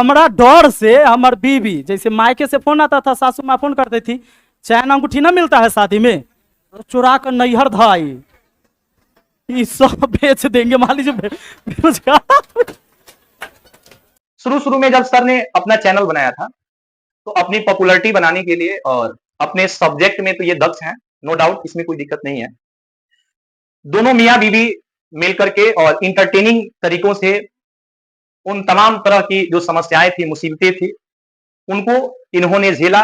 हमारा डर से हमार बीवी, जैसे मायके से फोन आता था, सासू माँ फोन करती थी, चैन अंगूठी ना मिलता है शादी में, तो चुरा कर नैहर धाई, ये सब बेच देंगे मान लीजिए बेरोजगार। शुरू शुरू में जब सर ने अपना चैनल बनाया था तो अपनी पॉपुलैरिटी बनाने के लिए और अपने सब्जेक्ट में तो ये दक्ष हैं, नो डाउट, इसमें कोई दिक्कत नहीं है। दोनों मियां बीवी मिलकर के और इंटरटेनिंग तरीकों से उन तमाम तरह की जो समस्याएं थी, मुसीबतें थी, उनको इन्होंने झेला।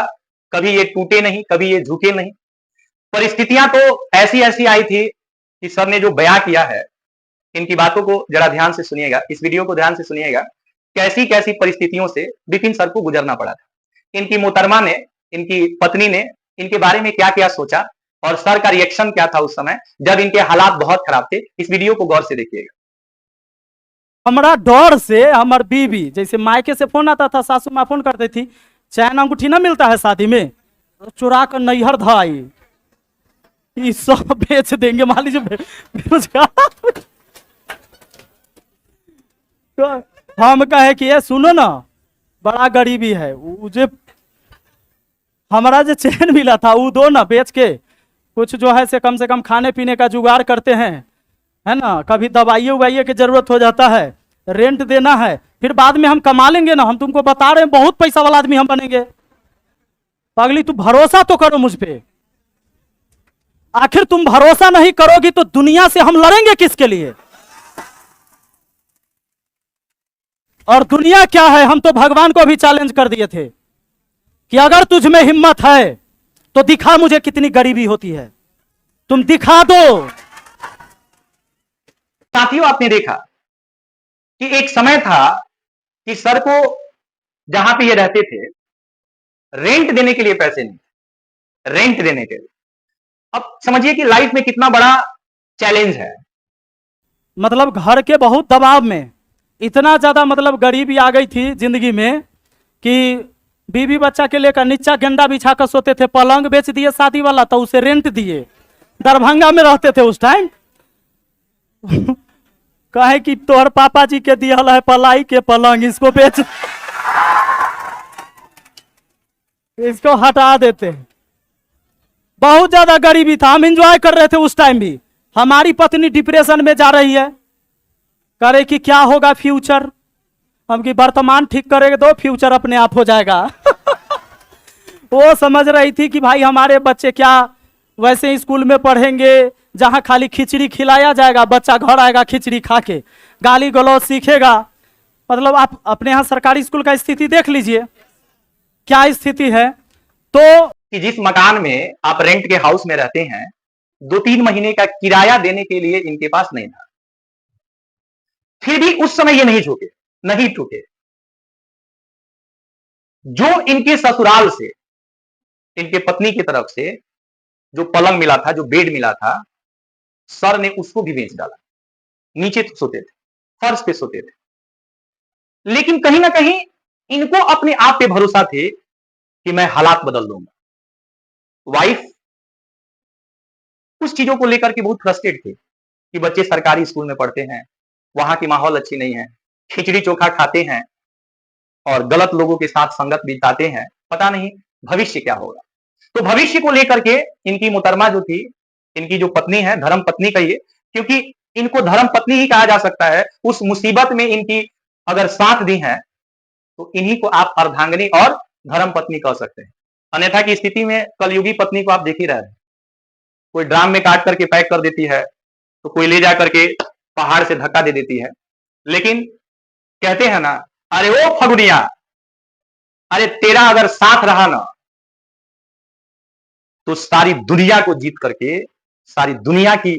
कभी ये टूटे नहीं, कभी ये झुके नहीं। परिस्थितियां तो ऐसी ऐसी आई थी कि सर ने जो बयां किया है, इनकी बातों को जरा ध्यान से सुनिएगा, इस वीडियो को ध्यान से सुनिएगा। कैसी कैसी परिस्थितियों से विपिन सर को गुजरना पड़ा था। इनकी मोहतरमा ने, इनकी पत्नी ने इनके बारे में क्या क्या सोचा और सर का रिएक्शन क्या था उस समय जब इनके हालात बहुत खराब थे। इस वीडियो को गौर से देखिएगा। हमारा डर से हमार बीवी, जैसे मायके से फोन आता था, सासू माँ फोन करती थी, चैन अंगूठी ना मिलता है शादी में, तो चुरा कर नैहर धाई, ये सब बेच देंगे मान लीजिए बेरोजगार। तो हम कहे कि ये सुनो ना, बड़ा गरीबी है, जो हमारा जो चैन मिला था वो दो ना, बेच के कुछ जो है से कम खाने पीने का जुगाड़ करते हैं, है ना। कभी दवाइये उवाइये की जरूरत हो जाता है, रेंट देना है, फिर बाद में हम कमा लेंगे ना। हम तुमको बता रहे हैं बहुत पैसा वाला आदमी हम बनेंगे। पगली तू भरोसा तो करो मुझ पे। आखिर तुम भरोसा नहीं करोगी तो दुनिया से हम लड़ेंगे किसके लिए? और दुनिया क्या है, हम तो भगवान को भी चैलेंज कर दिए थे कि अगर तुझ में हिम्मत है तो दिखा मुझे कितनी गरीबी होती है, तुम दिखा दो। साथियों, आपने देखा कि एक समय था कि सर को जहां पे ये रहते थे रेंट देने के लिए पैसे नहीं, रेंट देने के लिए। अब समझिए कि लाइफ में कितना बड़ा चैलेंज है। मतलब घर के बहुत दबाव में इतना ज्यादा मतलब गरीबी आ गई थी जिंदगी में कि बीवी बच्चा के लेकर नीचा गेंडा बिछा कर सोते थे। पलंग बेच दिए शादी वाला तो उसे रेंट दिए। दरभंगा में रहते थे उस टाइम। कहे कि तोहर पापा जी के दिया है पलाई के पलंग, इसको बेच, इसको हटा देते। बहुत ज्यादा गरीबी था। हम एंजॉय कर रहे थे उस टाइम भी। हमारी पत्नी डिप्रेशन में जा रही है, करे कि क्या होगा फ्यूचर। हम कि वर्तमान ठीक करेंगे तो फ्यूचर अपने आप हो जाएगा। वो समझ रही थी कि भाई हमारे बच्चे क्या वैसे ही स्कूल में पढ़ेंगे जहां खाली खिचड़ी खिलाया जाएगा, बच्चा घर आएगा खिचड़ी खा के गाली गलौज सीखेगा। मतलब आप अपने यहाँ सरकारी स्कूल का स्थिति देख लीजिए क्या स्थिति है। तो कि जिस मकान में आप रेंट के हाउस में रहते हैं 2-3 महीने का किराया देने के लिए इनके पास नहीं था। फिर भी उस समय ये नहीं झुके, नहीं टूटे। जो इनके ससुराल से, इनके पत्नी की तरफ से जो पलंग मिला था, जो बेड मिला था, सर ने उसको भी बेच डाला। नीचे तो सोते थे, फर्श पे सोते थे। लेकिन कहीं ना कहीं इनको अपने आप पे भरोसा थे कि मैं हालात बदल दूंगा। वाइफ कुछ चीजों को लेकर के बहुत फ्रस्ट्रेट थी कि बच्चे सरकारी स्कूल में पढ़ते हैं, वहां की माहौल अच्छी नहीं है, खिचड़ी चोखा खाते हैं और गलत लोगों के साथ संगत बिताते हैं, पता नहीं भविष्य क्या होगा। तो भविष्य को लेकर के इनकी मोहतरमा जो थी, इनकी जो पत्नी है, धर्म पत्नी कहिए, क्योंकि इनको धर्म पत्नी ही कहा जा सकता है। उस मुसीबत में इनकी अगर साथ दी है तो इन्हीं को आप अर्धांगिनी और धर्म पत्नी कह सकते हैं। अन्यथा की स्थिति में कलयुगी पत्नी को आप देख ही रहे हैं। कोई ड्राम में काट करके पैक कर देती है, तो कोई ले जा करके पहाड़ से धक्का दे देती है। लेकिन कहते हैं ना, अरे ओ फगुनिया, अरे तेरा अगर साथ रहा ना तो सारी दुनिया को जीत करके सारी दुनिया की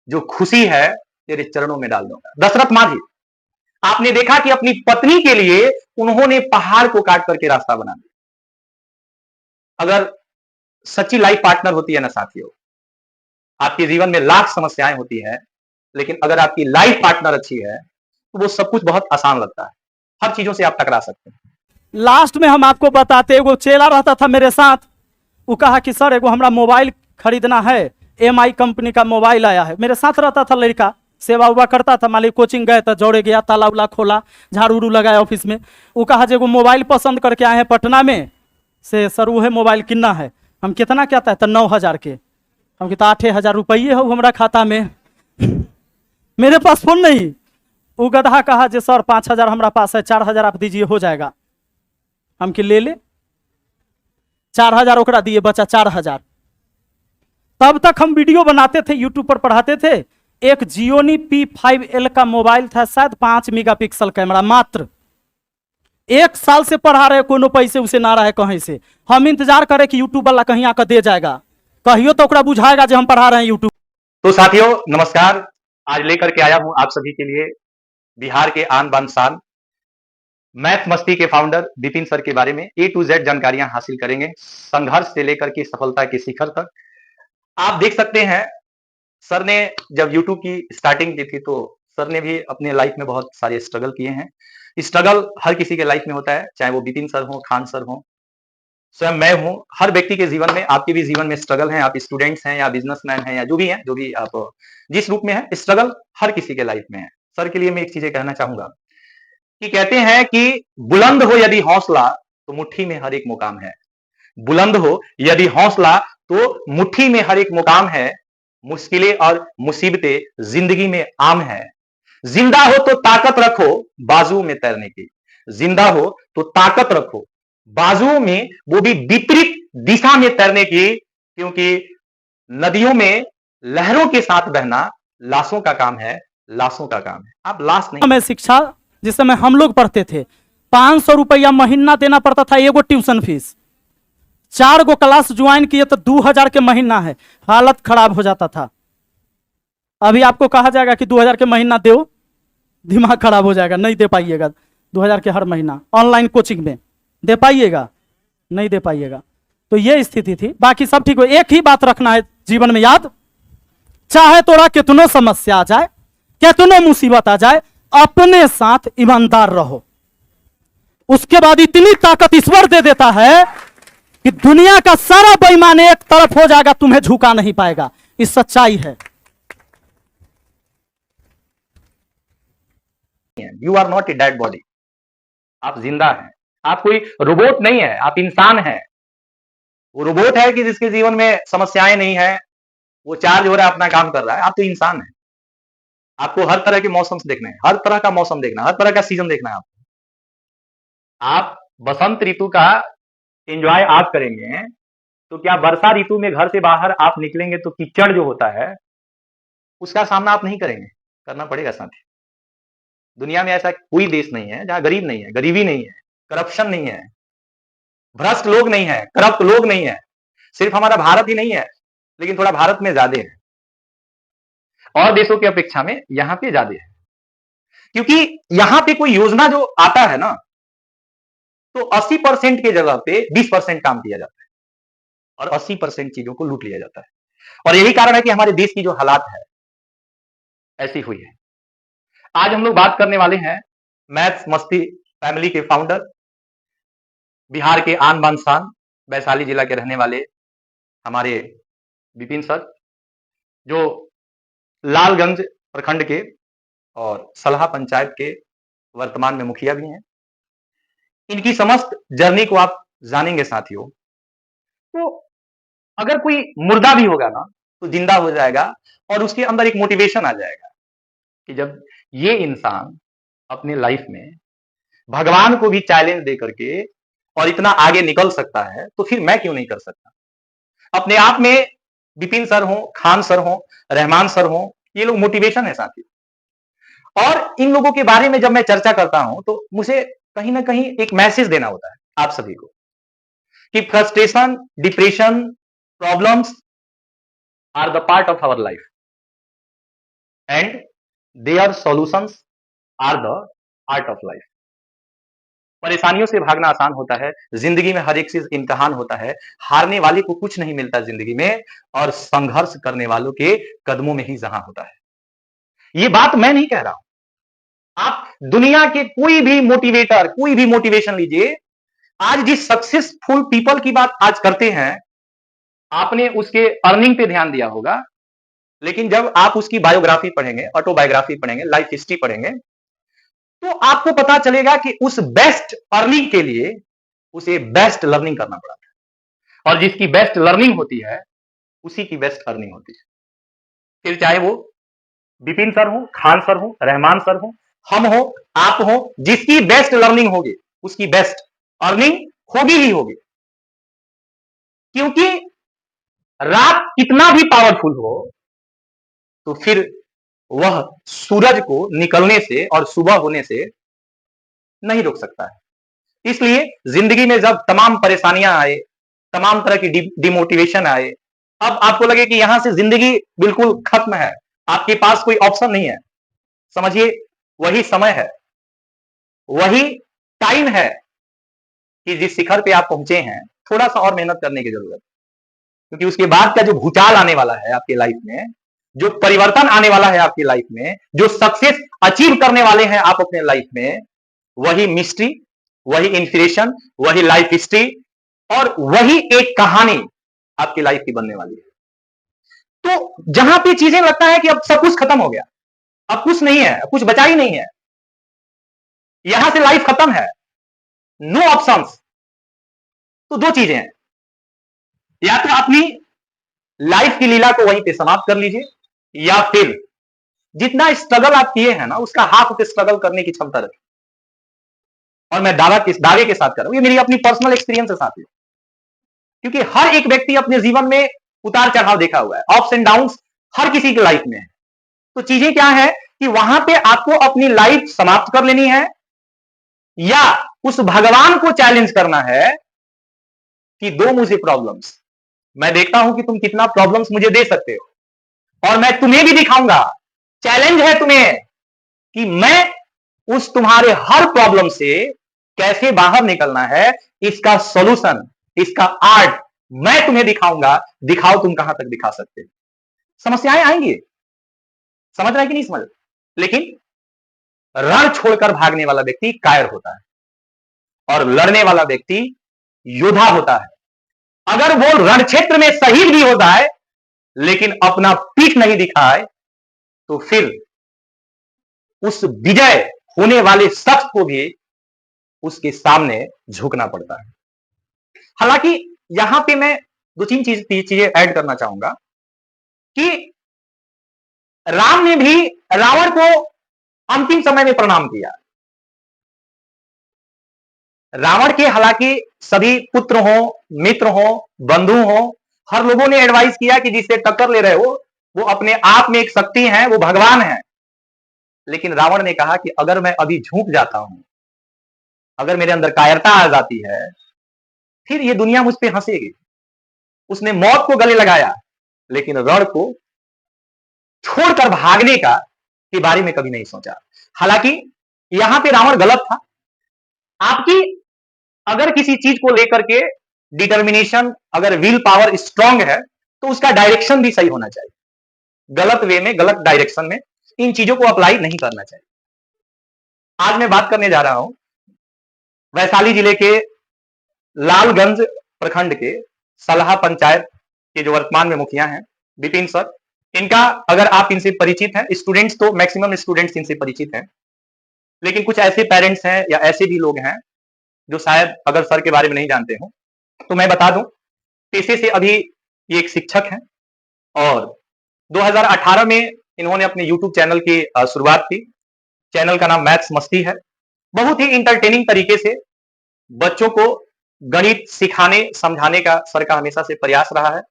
जो खुशी है तेरे चरणों में डाल दूंगा। दशरथ मांझी, आपने देखा कि अपनी पत्नी के लिए उन्होंने पहाड़ को काट करके रास्ता बना दिया। अगर सच्ची लाइफ पार्टनर होती है ना साथियों, आपके जीवन में लाख समस्याएं होती है, लेकिन अगर आपकी लाइफ पार्टनर अच्छी है तो वो सब कुछ बहुत आसान लगता है। हर चीजों से आप टकरा सकते हैं। लास्ट में हम आपको बताते, एगो चेला रहता था मेरे साथ, वो कहा कि सर एगो हमरा मोबाइल खरीदना है, एमआई कंपनी का मोबाइल आया है। मेरे साथ रहता था लड़का, सेवा उवा करता था, मालिक कोचिंग गए तो जोड़े गया, ताला उला खोला, झाड़ू उड़ू लगाया ऑफिस में। वो कहा जे एगो मोबाइल पसंद करके आए हैं पटना में से, सर वो है मोबाइल कितना है? हम कितना कहता है तो 9,000 के। हम कहता 8,000 रुपये हो हमारा खाता में, मेरे पास फोन नहीं। वो गधा कहा जे सर 5,000 हमारा पास है, 4,000 आप दीजिए हो जाएगा। हम कि ले ले, 4,000 ओकरा दिए, बचा 4,000। तब तक हम वीडियो बनाते थे, यूट्यूब पर पढ़ाते थे। एक जियोनी P5L का मोबाइल था, शायद 5 मेगापिक्सल कैमरा मात्र। 1 साल से पढ़ा रहे, कोनो पैसे उसे ना रहे कहीं से। हम इंतजार करें कि यूट्यूब वाला कहीं आकर दे जाएगा, कहियो तो ओकरा बुझाएगा जो हम पढ़ा रहे हैं यूट्यूब। तो साथियों नमस्कार, आज लेकर के आया हूं आप सभी के लिए बिहार के आन बान शान मैथ मस्ती के फाउंडर विपिन सर के बारे में A to Z जानकारियां हासिल करेंगे, संघर्ष से लेकर के सफलता के शिखर तक। आप देख सकते हैं, सर ने जब YouTube की स्टार्टिंग की थी तो सर ने भी अपने लाइफ में बहुत सारे स्ट्रगल किए हैं। स्ट्रगल हर किसी के लाइफ में होता है, चाहे वो विपिन सर हो, खान सर हो, स्वयं मैं हूं। हर व्यक्ति के जीवन में, आपके भी जीवन में स्ट्रगल है। आप स्टूडेंट्स हैं या बिजनेसमैन हैं या जो भी हैं, जो भी आप जिस रूप में है, स्ट्रगल हर किसी के लाइफ में है। सर के लिए मैं एक चीजें कहना चाहूंगा कि कहते हैं कि बुलंद हो यदि हौसला तो मुट्ठी में हर एक मुकाम है। बुलंद हो यदि हौसला तो मुट्ठी में हर एक मुकाम है। मुश्किलें और मुसीबतें जिंदगी में आम है। जिंदा हो तो ताकत रखो बाजू में तैरने की। जिंदा हो तो ताकत रखो बाजुओं में, वो भी विपरीत दिशा में तैरने की, क्योंकि नदियों में लहरों के साथ बहना लाशों का काम है, लाशों का काम है। आप लाश नहीं। हमें शिक्षा जिस समय हम लोग पढ़ते थे 500 रुपया महीना देना पड़ता था, एगो ट्यूशन फीस। 4 गो क्लास ज्वाइन किए तो 2,000 के महीना है, हालत खराब हो जाता था। अभी आपको कहा जाएगा कि 2,000 के महीना दो, दिमाग खराब हो जाएगा, नहीं दे पाइएगा। 2,000 के हर महीना ऑनलाइन कोचिंग में दे पाइएगा? नहीं दे पाइएगा। तो ये स्थिति थी, बाकी सब ठीक हो। एक ही बात रखना है जीवन में याद, चाहे तोरा कितनो समस्या आ जाए, कितनो मुसीबत आ जाए, अपने साथ ईमानदार रहो। उसके बाद इतनी ताकत ईश्वर दे देता है कि दुनिया का सारा बेईमान एक तरफ हो जाएगा, तुम्हें झुका नहीं पाएगा। इस सच्चाई है। You are not a dead body, आप जिंदा हैं। आप कोई रोबोट नहीं है, आप इंसान हैं। वो रोबोट है कि जिसके जीवन में समस्याएं नहीं है, वो चार्ज हो रहा है, अपना काम कर रहा है। आप तो इंसान हैं। आपको हर तरह के मौसम से देखना है, हर तरह का मौसम देखना, हर तरह का सीजन देखना है आपको। आप बसंत ऋतु का एंजॉय आप करेंगे तो क्या वर्षा ऋतु में घर से बाहर आप निकलेंगे तो कीचड़ जो होता है उसका सामना आप नहीं करेंगे? करना पड़ेगा साथी। दुनिया में ऐसा कोई देश नहीं है जहां गरीब नहीं है, गरीबी नहीं है, करप्शन नहीं है, भ्रष्ट लोग नहीं है, करप्ट लोग नहीं है। सिर्फ हमारा भारत ही नहीं है, लेकिन थोड़ा भारत में ज्यादा है, और देशों की अपेक्षा में यहां पे ज्यादा है। क्योंकि यहां पे कोई योजना जो आता है ना, तो 80% के जगह पे 20% काम किया जाता है और 80% चीजों को लूट लिया जाता है। और यही कारण है कि हमारे देश की जो हालात है ऐसी हुई है। आज हम लोग बात करने वाले हैं मैथ्स मस्ती फैमिली के फाउंडर, बिहार के आन बान शान, वैशाली जिला के रहने वाले हमारे विपिन सर, जो लालगंज प्रखंड के और सलहा पंचायत के वर्तमान में मुखिया भी हैं। इनकी समस्त जर्नी को आप जानेंगे साथियों। तो अगर कोई मुर्दा भी होगा ना तो जिंदा हो जाएगा, और उसके अंदर एक मोटिवेशन आ जाएगा कि जब ये इंसान अपने लाइफ में भगवान को भी चैलेंज दे करके और इतना आगे निकल सकता है, तो फिर मैं क्यों नहीं कर सकता? अपने आप में विपिन सर हो, खान सर हो, रहमान सर हो, ये लोग मोटिवेशन है साथी। और इन लोगों के बारे में जब मैं चर्चा करता हूं तो मुझे कहीं ना कहीं एक मैसेज देना होता है आप सभी को कि frustration, depression, problems are the part of our life and their solutions are the art of life. परेशानियों से भागना आसान होता है, जिंदगी में हर एक चीज इम्तिहान होता है। हारने वाले को कुछ नहीं मिलता जिंदगी में, और संघर्ष करने वालों के कदमों में ही जहां होता है। ये बात मैं नहीं कह रहा हूं, आप दुनिया के कोई भी मोटिवेटर, कोई भी मोटिवेशन लीजिए, आज जिस सक्सेसफुल पीपल की बात आज करते हैं, आपने उसके अर्निंग पे ध्यान दिया होगा, लेकिन जब आप उसकी बायोग्राफी पढ़ेंगे, ऑटोबायोग्राफी पढ़ेंगे, लाइफ हिस्ट्री पढ़ेंगे, तो आपको पता चलेगा कि उस बेस्ट अर्निंग के लिए उसे बेस्ट लर्निंग करना पड़ा था, और जिसकी बेस्ट लर्निंग होती है उसी की बेस्ट अर्निंग होती है। फिर चाहे वो बिपिन सर हो, खान सर हो, रहमान सर हो, हम हो, आप हो, जिसकी बेस्ट लर्निंग होगी उसकी बेस्ट अर्निंग होगी ही होगी। क्योंकि रात कितना भी पावरफुल हो तो फिर वह सूरज को निकलने से और सुबह होने से नहीं रोक सकता है। इसलिए जिंदगी में जब तमाम परेशानियां आए, तमाम तरह की डिमोटिवेशन आए, अब आपको लगे कि यहां से जिंदगी बिल्कुल खत्म है, आपके पास कोई ऑप्शन नहीं है, समझिए वही समय है, वही टाइम है कि जिस शिखर पे आप पहुंचे हैं थोड़ा सा और मेहनत करने की जरूरत है। क्योंकि उसके बाद का जो भूचाल आने वाला है आपके लाइफ में, जो परिवर्तन आने वाला है आपकी लाइफ में, जो सक्सेस अचीव करने वाले हैं आप अपने लाइफ में, वही मिस्ट्री, वही इंस्पिरेशन, वही लाइफ हिस्ट्री और वही एक कहानी आपकी लाइफ की बनने वाली है। तो जहां पे चीजें लगता है कि अब सब कुछ खत्म हो गया, अब कुछ नहीं है, कुछ बचा ही नहीं है, यहां से लाइफ खत्म है, नो ऑप्शंस, तो दो चीजें हैं, या तो अपनी लाइफ की लीला को वहीं पे समाप्त कर लीजिए, या फिर जितना स्ट्रगल आप किए हैं ना उसका हाफ स्ट्रगल करने की क्षमता रखिए। और मैं दावे के साथ कर रहा हूं, ये मेरी अपनी पर्सनल एक्सपीरियंस है साथियों, क्योंकि हर एक व्यक्ति अपने जीवन में उतार चढ़ाव देखा हुआ है, अप्स एंड डाउन्स हर किसी की लाइफ में है। तो चीजें क्या है कि वहां पे आपको अपनी लाइफ समाप्त कर लेनी है, या उस भगवान को चैलेंज करना है कि दो मुझे प्रॉब्लम्स, मैं देखता हूं कि तुम कितना प्रॉब्लम्स मुझे दे सकते हो और मैं तुम्हें भी दिखाऊंगा, चैलेंज है तुम्हें कि मैं उस तुम्हारे हर प्रॉब्लम से कैसे बाहर निकलना है, इसका सॉल्यूशन, इसका आर्ट मैं तुम्हें दिखाऊंगा, दिखाओ तुम कहां तक दिखा सकते हो। समस्याएं आएंगी, समझ रहा है कि नहीं समझ, लेकिन रण छोड़कर भागने वाला व्यक्ति कायर होता है और लड़ने वाला व्यक्ति योद्धा होता है। अगर वो रण क्षेत्र में शहीद भी होता है लेकिन अपना पीठ नहीं दिखाए तो फिर उस विजय होने वाले शख्स को भी उसके सामने झुकना पड़ता है। हालांकि यहां पे मैं दो तीन चीजें ऐड करना चाहूंगा कि राम ने भी रावण को अंतिम समय में प्रणाम किया। रावण के हालांकि सभी पुत्र हो, मित्र हो, बंधु हो, हर लोगों ने एडवाइस किया कि जिससे टक्कर ले रहे हो वो अपने आप में एक शक्ति है, वो भगवान है। लेकिन रावण ने कहा कि अगर मैं अभी झुक जाता हूं, अगर मेरे अंदर कायरता आ जाती है, फिर ये दुनिया मुझ पे हंसेगी। उसने मौत को गले लगाया लेकिन रण को छोड़कर भागने का के बारे में कभी नहीं सोचा। हालांकि यहां पे रावण गलत था। आपकी अगर किसी चीज को लेकर के डिटर्मिनेशन, अगर विल पावर स्ट्रांग है तो उसका डायरेक्शन भी सही होना चाहिए। गलत वे में, गलत डायरेक्शन में इन चीजों को अप्लाई नहीं करना चाहिए। आज मैं बात करने जा रहा हूं वैशाली जिले के लालगंज प्रखंड के सलाहा पंचायत के जो वर्तमान में मुखिया हैं विपिन सर। इनका अगर आप इनसे परिचित हैं, स्टूडेंट्स तो मैक्सिमम स्टूडेंट्स इनसे परिचित हैं, लेकिन कुछ ऐसे पेरेंट्स हैं या ऐसे भी लोग हैं जो शायद अगर सर के बारे में नहीं जानते हो, तो मैं बता दूं पेशे से अभी ये एक शिक्षक हैं और 2018 में इन्होंने अपने यूट्यूब चैनल की शुरुआत की। चैनल का नाम मैथ्स मस्ती है। बहुत ही इंटरटेनिंग तरीके से बच्चों को गणित सिखाने समझाने का सर का हमेशा से प्रयास रहा है।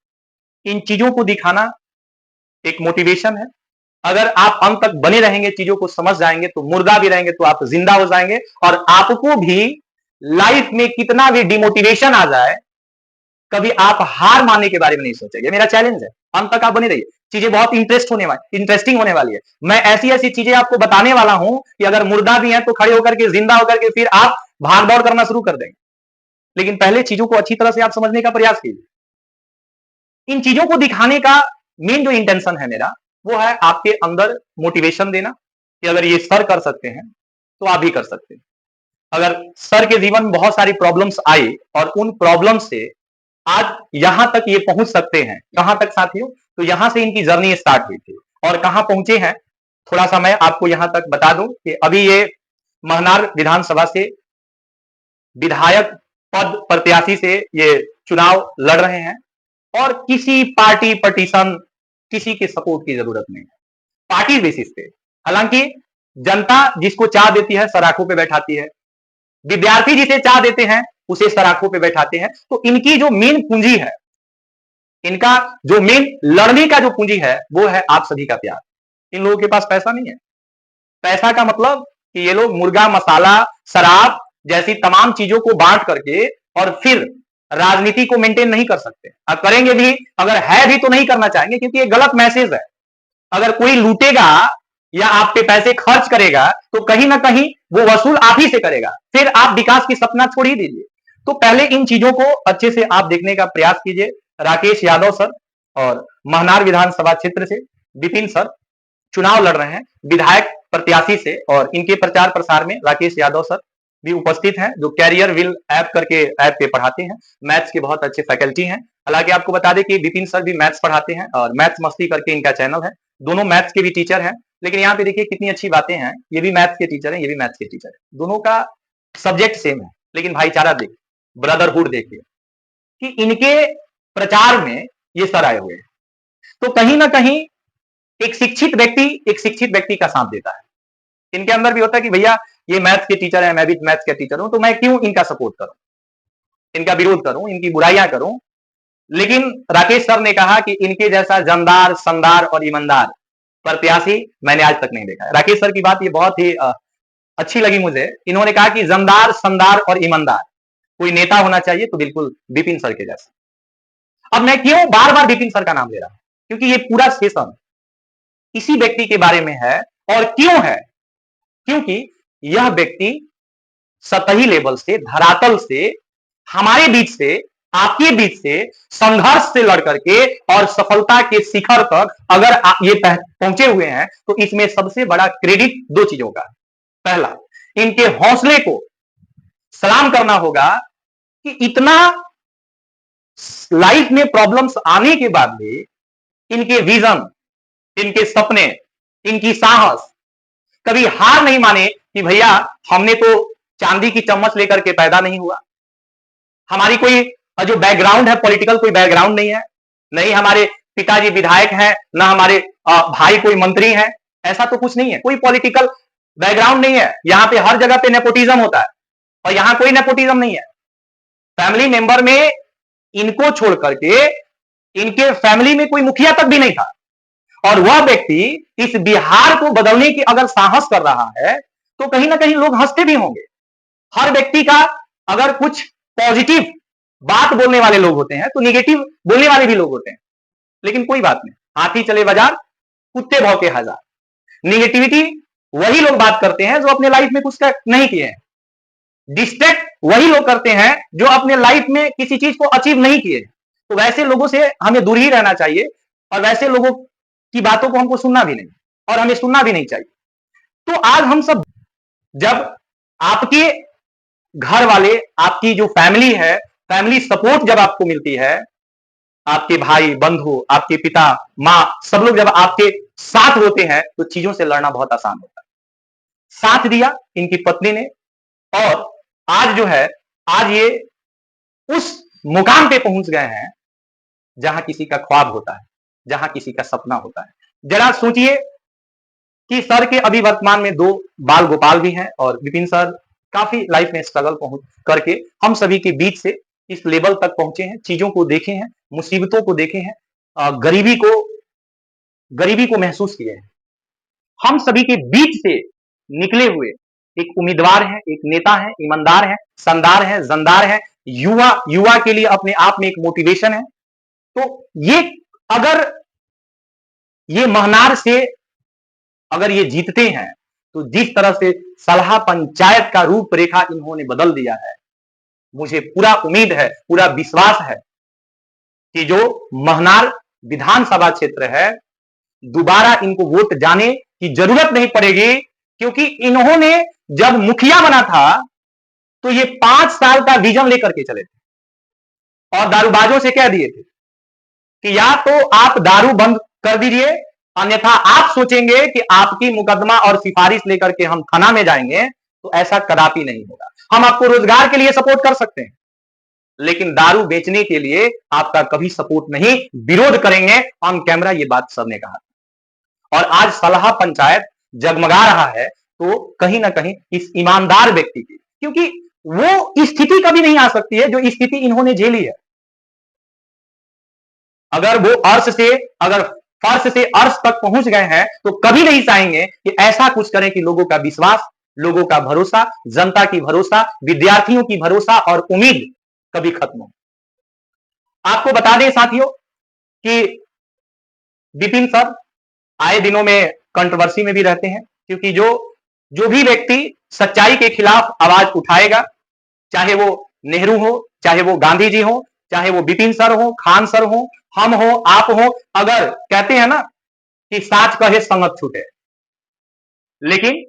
इन चीजों को दिखाना एक मोटिवेशन है। अगर आप अंत तक बने रहेंगे, चीजों को समझ जाएंगे, तो मुर्दा भी रहेंगे तो आप जिंदा हो जाएंगे और आपको भी लाइफ में कितना भी डिमोटिवेशन आ जाए, कभी आप हार मानने के बारे में नहीं सोचेंगे। मेरा चैलेंज है, अंत तक आप बने रहिए, चीजें बहुत इंटरेस्टिंग होने वाली है। मैं ऐसी ऐसी चीजें आपको बताने वाला हूं कि अगर मुर्दा भी है तो खड़े होकर के, जिंदा होकर के फिर आप भाग दौड़ करना शुरू कर देंगे। लेकिन पहले चीजों को अच्छी तरह से आप समझने का प्रयास कीजिए। इन चीजों को दिखाने का मेन जो इंटेंशन है मेरा, वो है आपके अंदर मोटिवेशन देना कि अगर ये सर कर सकते हैं तो आप भी कर सकते हैं। अगर सर के जीवन में बहुत सारी प्रॉब्लम्स आई और उन प्रॉब्लम से आज यहां तक ये पहुंच सकते हैं, कहां तक साथियों, तो यहां से इनकी जर्नी स्टार्ट हुई थी और कहां पहुंचे हैं, थोड़ा सा मैं आपको यहां तक बता दूं कि अभी ये महनार विधानसभा से विधायक पद प्रत्याशी से ये चुनाव लड़ रहे हैं और किसी पार्टी पटिशन, किसी के सपोर्ट की जरूरत नहीं है, पार्टी बेसिस पे। हालांकि जनता जिसको चाह देती है सराखों पे बैठाती है, विद्यार्थी जिसे चाह देते हैं उसे सराखों पे बैठाते हैं। तो इनकी जो मेन पूंजी है, इनका जो मेन लड़ने का जो पूंजी है वो है आप सभी का प्यार। इन लोगों के पास पैसा नहीं है। पैसा का मतलब कि ये लोग मुर्गा मसाला शराब जैसी तमाम चीजों को बांट करके और फिर राजनीति को मेंटेन नहीं कर सकते। अब करेंगे भी, अगर है भी तो नहीं करना चाहेंगे क्योंकि ये गलत मैसेज है। अगर कोई लूटेगा या आप पे पैसे खर्च करेगा तो कहीं ना कहीं वो वसूल आप ही से करेगा, फिर आप विकास की सपना छोड़ ही दीजिए। तो पहले इन चीजों को अच्छे से आप देखने का प्रयास कीजिए। राकेश यादव सर और महनार विधानसभा क्षेत्र से विपिन सर चुनाव लड़ रहे हैं विधायक प्रत्याशी से, और इनके प्रचार प्रसार में राकेश यादव सर भी उपस्थित हैं जो कैरियर विल ऐप करके ऐप पे पढ़ाते हैं। मैथ्स के बहुत अच्छे फैकल्टी हैं। हालांकि आपको बता दें कि विपिन सर भी मैथ्स पढ़ाते हैं और मैथ्स मस्ती करके इनका चैनल है। दोनों मैथ्स के भी टीचर हैं। लेकिन यहाँ पे देखिए कितनी अच्छी बातें हैं, ये भी मैथ्स के टीचर हैं, ये भी मैथ्स के टीचर है, दोनों का सब्जेक्ट सेम है, लेकिन भाईचारा देखिए, ब्रदरहुड देखिए कि इनके प्रचार में ये सर आए हुए हैं। तो कहीं ना कहीं एक शिक्षित व्यक्ति का साथ देता है। इनके अंदर भी होता है कि भैया ये मैथ्स के टीचर है, मैं भी मैथ्स का टीचर हूं, तो मैं क्यों इनका सपोर्ट करूं, इनका विरोध करूं, इनकी बुराइयां करूं। लेकिन राकेश सर ने कहा कि इनके जैसा जानदार, शानदार और ईमानदार प्रत्याशी मैंने आज तक नहीं देखा है। राकेश सर की बात ये बहुत ही अच्छी लगी मुझे। इन्होंने कहा कि जानदार, शानदार और ईमानदार कोई नेता होना चाहिए तो बिल्कुल विपिन सर के जैसा। अब मैं क्यों बार बार विपिन सर का नाम ले रहा हूं, क्योंकि ये पूरा सेशन इसी व्यक्ति के बारे में है। और क्यों है, क्योंकि यह व्यक्ति सतही लेवल से, धरातल से, हमारे बीच से, आपके बीच से संघर्ष से लड़ करके और सफलता के शिखर तक अगर ये पहुंचे हुए हैं तो इसमें सबसे बड़ा क्रेडिट दो चीजों का। पहला, इनके हौसले को सलाम करना होगा कि इतना लाइफ में प्रॉब्लम्स आने के बाद भी इनके विजन, इनके सपने, इनकी साहस, कभी हार नहीं माने कि भैया हमने तो चांदी की चम्मच लेकर के पैदा नहीं हुआ, हमारी कोई जो बैकग्राउंड है पॉलिटिकल कोई बैकग्राउंड नहीं है, नहीं हमारे पिताजी विधायक हैं, ना हमारे भाई कोई मंत्री हैं, ऐसा तो कुछ नहीं है, कोई पॉलिटिकल बैकग्राउंड नहीं है। यहां पे हर जगह पे नेपोटिज्म होता है और यहां कोई नेपोटिज्म नहीं है। फैमिली मेंबर में इनको छोड़ करके इनके फैमिली में कोई मुखिया तक भी नहीं था, और वह व्यक्ति इस बिहार को बदलने की अगर साहस कर रहा है तो कहीं ना कहीं लोग हंसते भी होंगे। हर व्यक्ति का अगर कुछ पॉजिटिव बात बोलने वाले लोग होते हैं तो निगेटिव बोलने वाले भी लोग होते हैं, लेकिन कोई बात नहीं, हाथी चले बाजार कुत्ते भौंके हजार। निगेटिविटी वही लोग बात करते हैं जो अपने लाइफ में कुछ नहीं किए हैं, डिस्ट्रैक्ट वही लोग करते हैं जो अपने लाइफ में किसी चीज को अचीव नहीं किए। तो वैसे लोगों से हमें दूर ही रहना चाहिए और वैसे लोगों की बातों को हमको सुनना भी नहीं और हमें सुनना भी नहीं चाहिए। तो आज हम सब, जब आपके घर वाले, आपकी जो फैमिली है, फैमिली सपोर्ट जब आपको मिलती है, आपके भाई बंधु, आपके पिता मां, सब लोग जब आपके साथ होते हैं तो चीजों से लड़ना बहुत आसान होता है। साथ दिया इनकी पत्नी ने और आज जो है, आज ये उस मुकाम पे पहुंच गए हैं जहां किसी का ख्वाब होता है, जहां किसी का सपना होता है। जरा सोचिए कि सर के अभी वर्तमान में 2 बाल गोपाल भी हैं और विपिन सर काफी लाइफ में स्ट्रगल करके हम सभी के बीच से इस लेवल तक पहुंचे हैं, चीजों को देखे हैं, मुसीबतों को देखे हैं, गरीबी को महसूस किए हैं। हम सभी के बीच से निकले हुए एक उम्मीदवार है, एक नेता है, ईमानदार है, शानदार है, जानदार है, युवा के लिए अपने आप में एक मोटिवेशन है। तो ये अगर ये महनार से अगर ये जीतते हैं तो जिस तरह से सलाह पंचायत का रूपरेखा इन्होंने बदल दिया है, मुझे पूरा उम्मीद है, पूरा विश्वास है कि जो महनार विधानसभा क्षेत्र है, दोबारा इनको वोट जाने की जरूरत नहीं पड़ेगी, क्योंकि इन्होंने जब मुखिया बना था तो ये 5 साल का विजन लेकर के चले थे और दारूबाजों से कह दिए थे कि या तो आप दारू बंद कर दीजिए, अन्यथा आप सोचेंगे कि आपकी मुकदमा और सिफारिश लेकर के हम थाना में जाएंगे, तो ऐसा कदापि नहीं होगा। हम आपको रोजगार के लिए सपोर्ट कर सकते हैं, लेकिन दारू बेचने के लिए आपका कभी सपोर्ट नहीं, विरोध करेंगे ऑन कैमरा। ये बात सर ने कहा और आज सलाह पंचायत जगमगा रहा है, तो कहीं ना कहीं इस ईमानदार व्यक्ति की, क्योंकि वो स्थिति कभी नहीं आ सकती है जो स्थिति इन्होंने झेली है। अगर वो अगर फर्श से अर्श तक पहुंच गए हैं, तो कभी नहीं चाहेंगे कि ऐसा कुछ करें कि लोगों का विश्वास, लोगों का भरोसा, जनता की भरोसा, विद्यार्थियों की भरोसा और उम्मीद कभी खत्म हो। आपको बता दें साथियों कि विपिन सर आए दिनों में कंट्रोवर्सी में भी रहते हैं, क्योंकि जो भी व्यक्ति सच्चाई के खिलाफ आवाज उठाएगा, चाहे वो नेहरू हो, चाहे वो गांधी जी हो, चाहे वो विपिन सर हो, खान सर हो, हम हो, आप हो, अगर कहते हैं ना कि साच कहे संगत छूटे, लेकिन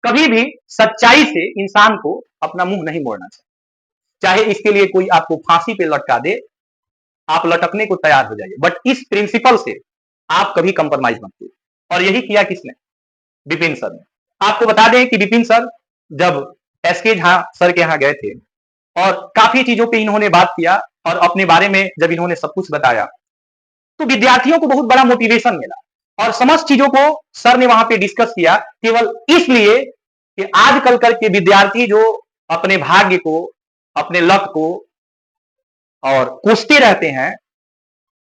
कभी भी सच्चाई से इंसान को अपना मुंह नहीं मोड़ना चाहिए। चाहे इसके लिए कोई आपको फांसी पे लटका दे, आप लटकने को तैयार हो जाइए, बट इस प्रिंसिपल से आप कभी कंप्रोमाइज मत कीजिए। और यही किया किसने? विपिन सर ने। आपको बता दें कि विपिन सर जब एसके झा सर के यहां गए थे और काफी चीजों पे इन्होंने बात किया और अपने बारे में जब इन्होंने सब कुछ बताया, तो विद्यार्थियों को बहुत बड़ा मोटिवेशन मिला और समस्त चीजों को सर ने वहां पे डिस्कस किया, केवल इसलिए कि आजकल के विद्यार्थी जो अपने भाग्य को, अपने लक को और कोसते रहते हैं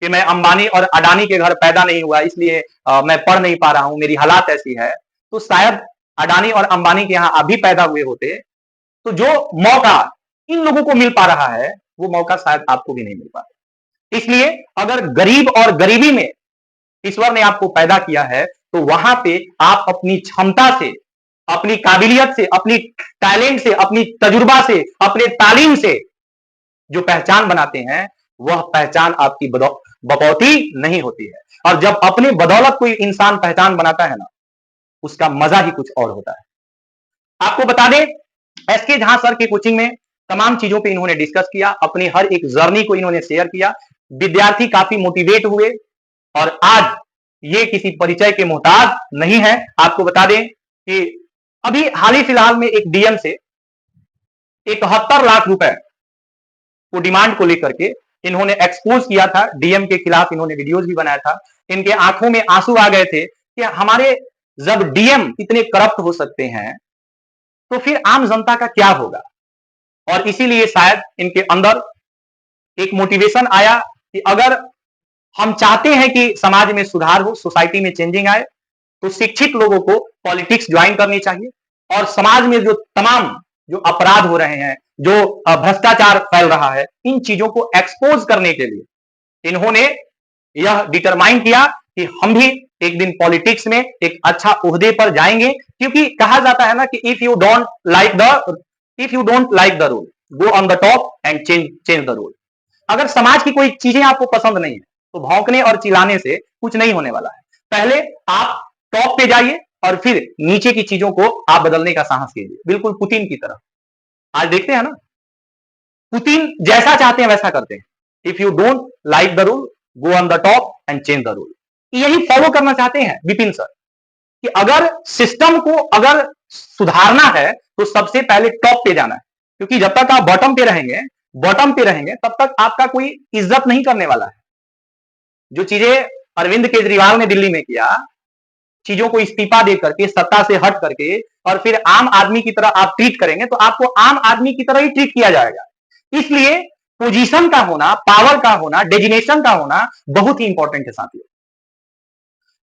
कि मैं अंबानी और अडानी के घर पैदा नहीं हुआ, इसलिए मैं पढ़ नहीं पा रहा हूं, मेरी हालात ऐसी है, तो शायद अडानी और अंबानी के यहां आप भी पैदा हुए होते, तो जो मौका इन लोगों को मिल पा रहा है, वो मौका शायद आपको भी नहीं मिल पाता। इसलिए अगर गरीब और गरीबी में ईश्वर ने आपको पैदा किया है, तो वहां पे आप अपनी क्षमता से, अपनी काबिलियत से, अपनी टैलेंट से, अपनी तजुर्बा से, अपने तालीम से जो पहचान बनाते हैं, वह पहचान आपकी बकौती नहीं होती है। और जब अपने बदौलत कोई इंसान पहचान बनाता है ना, उसका मजा ही कुछ और होता है। आपको बता दें, एसके झा सर की कोचिंग में तमाम चीजों पे इन्होंने डिस्कस किया, अपनी हर एक जर्नी को इन्होंने शेयर किया, विद्यार्थी काफी मोटिवेट हुए और आज ये किसी परिचय के मोहताज नहीं है। आपको बता दें कि अभी हाल ही फिलहाल में एक डीएम से 71 लाख रुपए को डिमांड को लेकर के इन्होंने एक्सपोज किया था, डीएम के खिलाफ इन्होंने वीडियोज भी बनाया था। इनके आंखों में आंसू आ गए थे कि हमारे जब डीएम इतने करप्ट हो सकते हैं, तो फिर आम जनता का क्या होगा। और इसीलिए शायद इनके अंदर एक मोटिवेशन आया कि अगर हम चाहते हैं कि समाज में सुधार हो, सोसाइटी में चेंजिंग आए, तो शिक्षित लोगों को पॉलिटिक्स ज्वाइन करनी चाहिए और समाज में जो तमाम जो अपराध हो रहे हैं, जो भ्रष्टाचार फैल रहा है, इन चीजों को एक्सपोज करने के लिए इन्होंने यह डिटरमाइन किया कि हम भी एक दिन पॉलिटिक्स में एक अच्छा ओहदे पर जाएंगे। क्योंकि कहा जाता है ना कि if you don't like the rule, go on the top and change the rule. अगर समाज की कोई चीजें आपको पसंद नहीं है, तो भौंकने और चिल्लाने से कुछ नहीं होने वाला है। पहले आप टॉप पे जाइए और फिर नीचे की चीजों को आप बदलने का साहस कीजिए, बिल्कुल पुतिन की तरह। आज देखते हैं ना, पुतिन जैसा चाहते हैं वैसा करते हैं। If you don't like the rule, go on the top and change the rule. यही फॉलो करना चाहते हैं विपिन सर कि अगर सिस्टम को अगर सुधारना है, तो सबसे पहले टॉप पे जाना है। क्योंकि जब तक आप बॉटम पे रहेंगे, तब तक आपका कोई इज्जत नहीं करने वाला है। जो चीजें अरविंद केजरीवाल ने दिल्ली में किया, चीजों को इस्तीफा दे करके, सत्ता से हट करके, और फिर आम आदमी की तरह आप ट्रीट करेंगे, तो आपको आम आदमी की तरह ही ट्रीट किया जाएगा। इसलिए पोजीशन का होना, पावर का होना, डेजिग्नेशन का होना बहुत ही इंपॉर्टेंट है साथियों।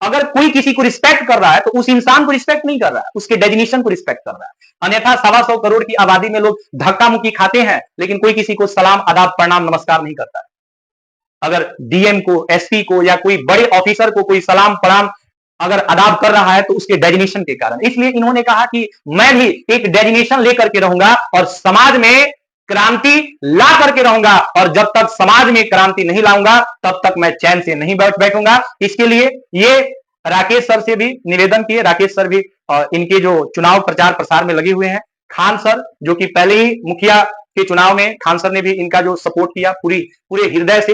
अगर कोई किसी को रिस्पेक्ट कर रहा है, तो उस इंसान को रिस्पेक्ट नहीं कर रहा है, उसके डेजिग्नेशन को रिस्पेक्ट कर रहा है। अन्यथा 125 करोड़ की आबादी में लोग धक्का मुक्की खाते हैं, लेकिन कोई किसी को सलाम, आदाब, प्रणाम, नमस्कार नहीं करता है। अगर डीएम को, एसपी को या कोई बड़े ऑफिसर को कोई सलाम, प्रणाम अगर अदाब कर रहा है, तो उसके डेजिग्नेशन के कारण। इसलिए इन्होंने कहा कि मैं भी एक डेजिग्नेशन लेकर के रहूंगा और समाज में क्रांति ला करके रहूंगा, और जब तक समाज में क्रांति नहीं लाऊंगा, तब तक मैं चैन से नहीं बैठूंगा। इसके लिए ये राकेश सर से भी निवेदन किए। राकेश सर भी इनके जो चुनाव प्रचार प्रसार में लगे हुए हैं। खान सर, जो कि पहले ही मुखिया के चुनाव में खान सर ने भी इनका जो सपोर्ट किया पूरे हृदय से।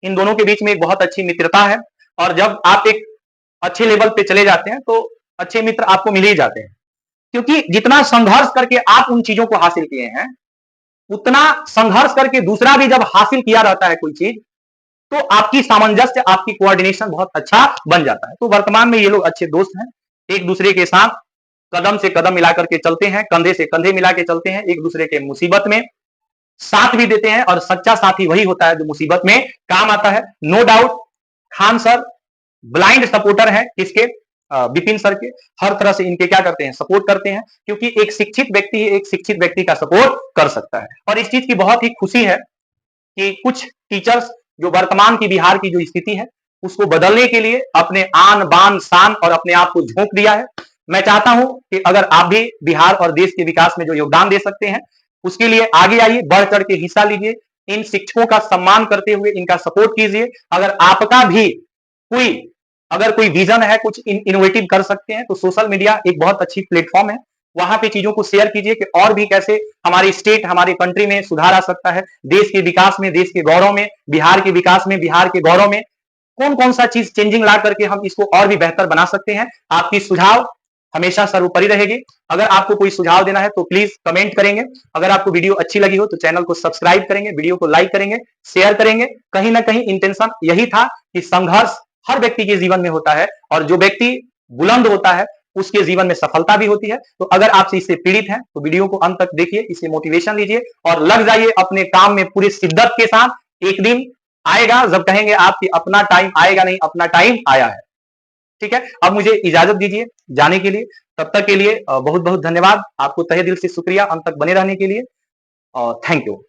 इन दोनों के बीच में एक बहुत अच्छी मित्रता है, और जब आप एक अच्छे लेवल पे चले जाते हैं तो अच्छे मित्र आपको मिल ही जाते हैं, क्योंकि जितना संघर्ष करके आप उन चीजों को हासिल किए हैं, उतना संघर्ष करके दूसरा भी जब हासिल किया रहता है कोई चीज, तो आपकी सामंजस्य, आपकी कोऑर्डिनेशन बहुत अच्छा बन जाता है। तो वर्तमान में ये लोग अच्छे दोस्त हैं, एक दूसरे के साथ कदम से कदम मिला करके चलते हैं, कंधे से कंधे मिला के चलते हैं, एक दूसरे के मुसीबत में साथ भी देते हैं, और सच्चा साथी वही होता है जो मुसीबत में काम आता है। No doubt Khan sir blind supporter है किसके, विपिन सर के। हर तरह से इनके क्या करते हैं, सपोर्ट करते हैं, क्योंकि एक शिक्षित व्यक्ति ही एक शिक्षित व्यक्ति का सपोर्ट कर सकता है। और इस चीज की बहुत ही खुशी है कि कुछ टीचर्स जो वर्तमान की बिहार की जो स्थिति है उसको बदलने के लिए अपने आन बान शान और अपने आप को झोंक दिया है। मैं चाहता हूं कि अगर आप भी बिहार और देश के विकास में जो योगदान दे सकते हैं, उसके लिए आगे आइए, बढ़ चढ़ के हिस्सा लीजिए, इन शिक्षकों का सम्मान करते हुए इनका सपोर्ट कीजिए। अगर आपका भी कोई विजन है, कुछ इनोवेटिव कर सकते हैं, तो सोशल मीडिया एक बहुत अच्छी प्लेटफॉर्म है, वहां पे चीजों को शेयर कीजिए कि और भी कैसे हमारी स्टेट, हमारी कंट्री में सुधार आ सकता है, देश के विकास में, देश के गौरव में, बिहार के विकास में, बिहार के गौरव में कौन कौन सा चीज चेंजिंग ला करके हम इसको और भी बेहतर बना सकते हैं। आपकी सुझाव हमेशा सर्वोपरि रहेगी। अगर आपको कोई सुझाव देना है तो प्लीज कमेंट करेंगे। अगर आपको वीडियो अच्छी लगी हो तो चैनल को सब्सक्राइब करेंगे, वीडियो को लाइक करेंगे, शेयर करेंगे। कहीं ना कहीं इंटेंशन यही था कि संघर्ष हर व्यक्ति के जीवन में होता है, और जो व्यक्ति बुलंद होता है उसके जीवन में सफलता भी होती है। तो अगर आप इससे पीड़ित हैं तो वीडियो को अंत तक देखिए, इससे मोटिवेशन लीजिए और लग जाइए अपने काम में पूरी शिद्दत के साथ। एक दिन आएगा जब कहेंगे आपकी अपना टाइम आएगा नहीं, अपना टाइम आया है। ठीक है, अब मुझे इजाजत दीजिए जाने के लिए। तब तक के लिए बहुत बहुत धन्यवाद, आपको तहे दिल से शुक्रिया अंत तक बने रहने के लिए, और थैंक यू।